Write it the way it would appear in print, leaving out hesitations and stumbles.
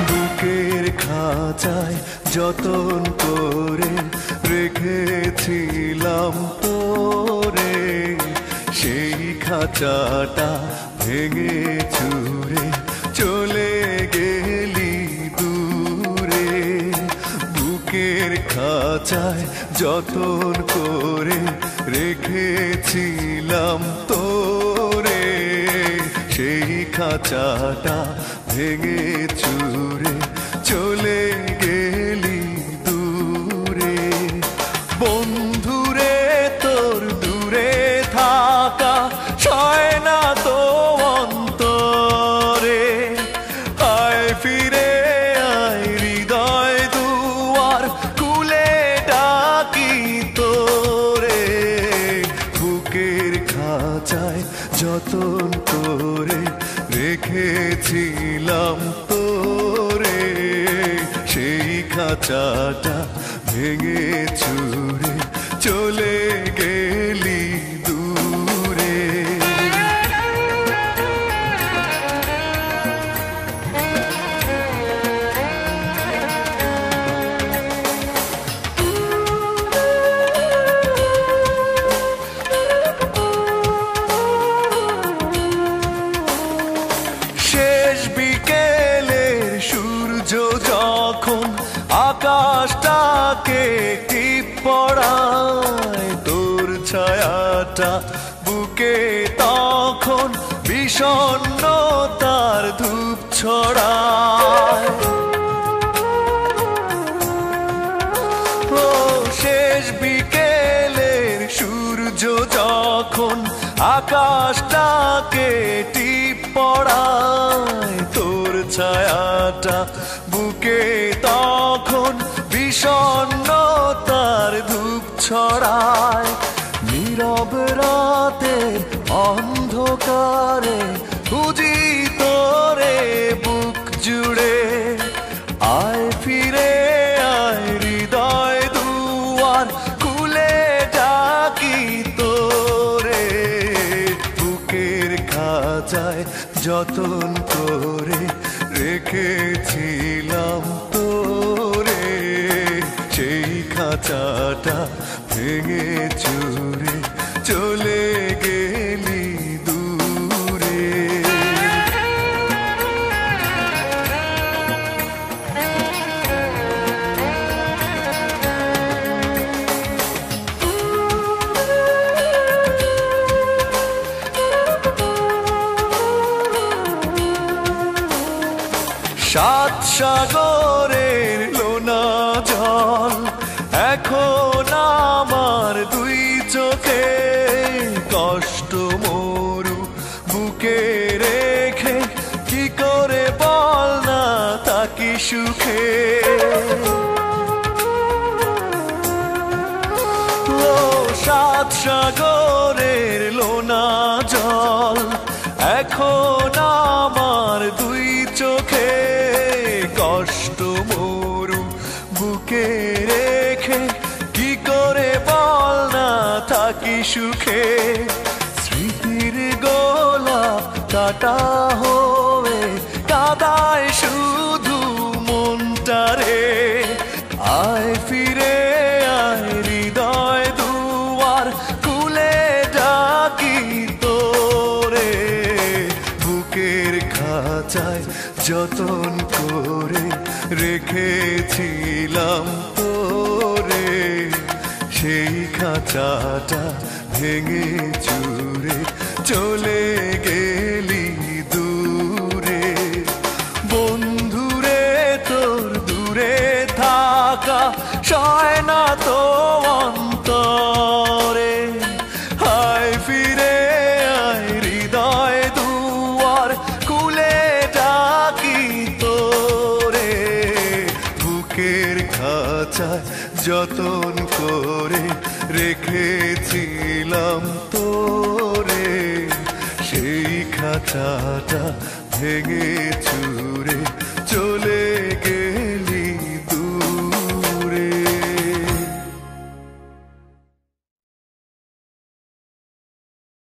বুকের খাঁচায় যতন করে রেখেছিলাম তোরে, সেই খাঁচাটা ভেঙে চুরে চলে গেলি দূরে। বুকের খাঁচায় যতন করে রেখেছিলাম তোরে, সেই খাঁচাটা ভেঙে চুরে চলে গেলি দূরে। বন্ধুরে তোর দূরে থাকা সয় না তো অন্তরে, আয় ফিরে আয় হৃদয় দুয়ার খুলে ডাকি তোরে। বুকের খাঁচায় যতন করে রেখেছিলাম তোরে, সেই খাঁচাটা ভেঙে চুরে চলে গেলি দূরে। শেষ বিকেলের সূর্য যখন আকাশটাকে টিপ পড়ায়, তোর ছায়াটা বুকে তখন বিষণ্ণতার ধূপ ছড়ায়। ও শেষ বিকেলের সূর্য যখন আকাশটাকে টিপ পড়ায়, তোর ছায়াটা বুকে তখন বিষণ্ণতার ধূপ ছড়ায়। নীরব রাতের অন্ধকারে খুঁজি তোরে বুক জুড়ে, আয় ফিরে আয় হৃদয় দুয়ার খুলে ডাকি তোরে। বুকের খাঁচায় যতন করে রেখেছিলাম তোরে, সেই খাঁচাটা ভেঙে চুরে চলে গেলি দূরে। সাত সাগরের লোনা জল এখন আমার দুই চোখে, কষ্ট মরু বুকে রেখে কি করে বল না থাকি সুখে। ও সাত সাগরের লোনা জল এখন আমার দুই চোখে, কষ্ট মরু বুকে রেখে কি করে বল না থাকি সুখে। স্মৃতির গোলাপ কাটা হয়ে কাদায় শুধু মনটারে, আয় ফিরে আয় হৃদয় দুয়ার খুলে ডাকি তোরে। বুকের খাঁচায় যতন করে রেখেছিলাম তোরে, সেই খাঁচাটা ভেঙে চুরে চলে গেলি দূরে। বন্ধুরে তোর দূরে থাকা সয় না তো অন্তরে, আয় ফিরে আয় হৃদয় দুয়ার খুলে ডাকি তোরে। বুকের খাঁচায় যতন করে রেখেছিলাম তোরে, সেই খাঁচাটা ভেঙে চুরে চলে